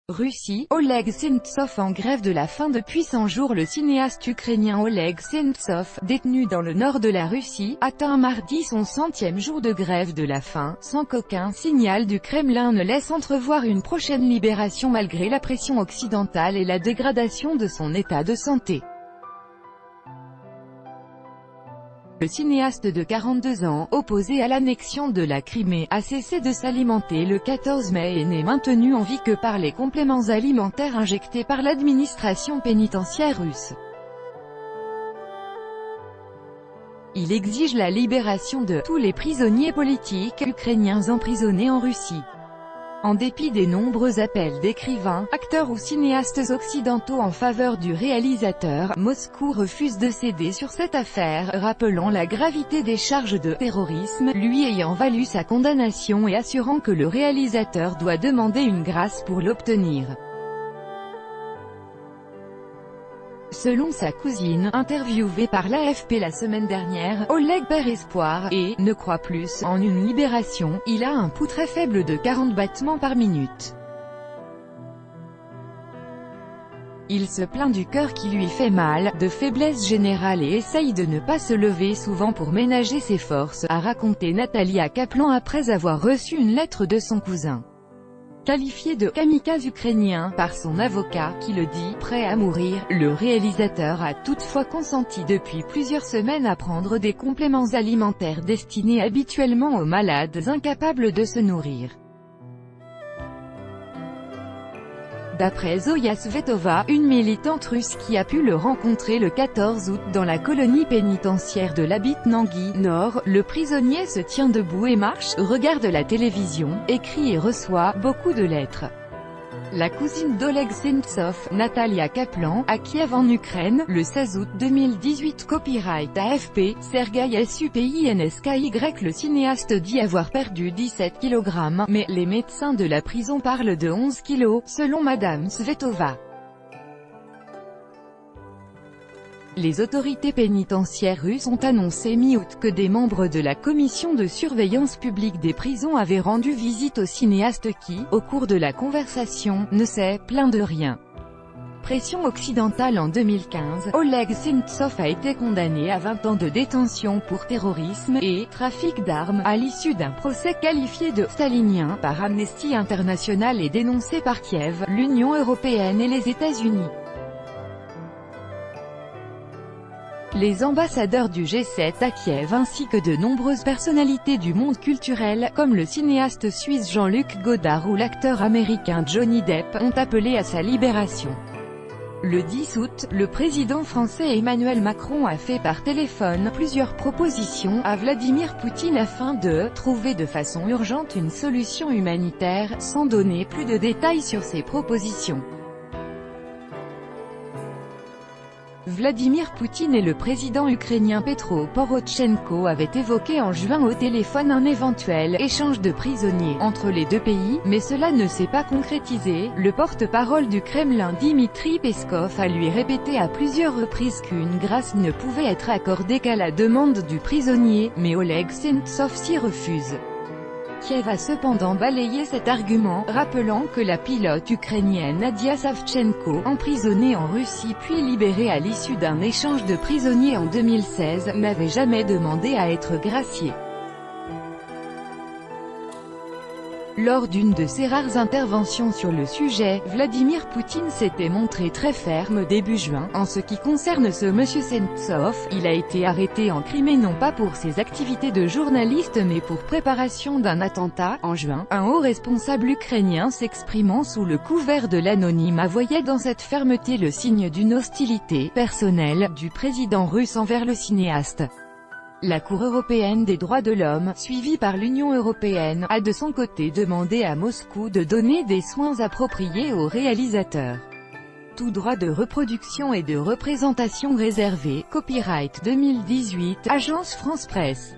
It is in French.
Russie, Oleg Sentsov en grève de la faim depuis 100 jours. Le cinéaste ukrainien Oleg Sentsov, détenu dans le nord de la Russie, atteint mardi son 100e jour de grève de la faim, sans qu'aucun signal du Kremlin ne laisse entrevoir une prochaine libération malgré la pression occidentale et la dégradation de son état de santé. Le cinéaste de 42 ans, opposé à l'annexion de la Crimée, a cessé de s'alimenter le 14 mai et n'est maintenu en vie que par les compléments alimentaires injectés par l'administration pénitentiaire russe. Il exige la libération de tous les prisonniers politiques ukrainiens emprisonnés en Russie. En dépit des nombreux appels d'écrivains, acteurs ou cinéastes occidentaux en faveur du réalisateur, Moscou refuse de céder sur cette affaire, rappelant la gravité des charges de terrorisme, lui ayant valu sa condamnation et assurant que le réalisateur doit demander une grâce pour l'obtenir. Selon sa cousine, interviewée par l'AFP la semaine dernière, Oleg perd espoir, et ne croit plus en une libération. Il a un pouls très faible de 40 battements par minute. Il se plaint du cœur qui lui fait mal, de faiblesse générale et essaye de ne pas se lever souvent pour ménager ses forces, a raconté Natalia Kaplan après avoir reçu une lettre de son cousin. Qualifié de « kamikaze ukrainien » par son avocat, qui le dit « prêt à mourir », le réalisateur a toutefois consenti depuis plusieurs semaines à prendre des compléments alimentaires destinés habituellement aux malades incapables de se nourrir. D'après Zoya Svetova, une militante russe qui a pu le rencontrer le 14 août dans la colonie pénitentiaire de l'Abitnangi Nord, le prisonnier se tient debout et marche, regarde la télévision, écrit et reçoit beaucoup de lettres. La cousine d'Oleg Sentsov, Natalia Kaplan, à Kiev en Ukraine, le 16 août 2018. Copyright AFP, Sergueï Supinski. Le cinéaste dit avoir perdu 17 kg, mais les médecins de la prison parlent de 11 kg, selon Madame Svetova. Les autorités pénitentiaires russes ont annoncé mi-août que des membres de la commission de surveillance publique des prisons avaient rendu visite au cinéaste qui, au cours de la conversation, ne s'est plaint de rien. Pression occidentale. En 2015, Oleg Sentsov a été condamné à 20 ans de détention pour terrorisme et trafic d'armes, à l'issue d'un procès qualifié de « stalinien » par Amnesty International et dénoncé par Kiev, l'Union européenne et les États-Unis. Les ambassadeurs du G7 à Kiev ainsi que de nombreuses personnalités du monde culturel, comme le cinéaste suisse Jean-Luc Godard ou l'acteur américain Johnny Depp, ont appelé à sa libération. Le 10 août, le président français Emmanuel Macron a fait par téléphone plusieurs propositions à Vladimir Poutine afin de trouver de façon urgente une solution humanitaire, sans donner plus de détails sur ces propositions. Vladimir Poutine et le président ukrainien Petro Porochenko avaient évoqué en juin au téléphone un éventuel échange de prisonniers entre les deux pays, mais cela ne s'est pas concrétisé. Le porte-parole du Kremlin Dmitry Peskov a lui répété à plusieurs reprises qu'une grâce ne pouvait être accordée qu'à la demande du prisonnier, mais Oleg Sentsov s'y refuse. Kiev a cependant balayé cet argument, rappelant que la pilote ukrainienne Nadia Savchenko, emprisonnée en Russie puis libérée à l'issue d'un échange de prisonniers en 2016, n'avait jamais demandé à être graciée. Lors d'une de ses rares interventions sur le sujet, Vladimir Poutine s'était montré très ferme début juin. En ce qui concerne ce monsieur Sentsov, il a été arrêté en Crimée non pas pour ses activités de journaliste mais pour préparation d'un attentat. En juin, un haut responsable ukrainien s'exprimant sous le couvert de l'anonymat voyait dans cette fermeté le signe d'une hostilité personnelle du président russe envers le cinéaste. La Cour européenne des droits de l'homme, suivie par l'Union européenne, a de son côté demandé à Moscou de donner des soins appropriés aux réalisateurs. Tout droit de reproduction et de représentation réservé. Copyright 2018, Agence France Presse.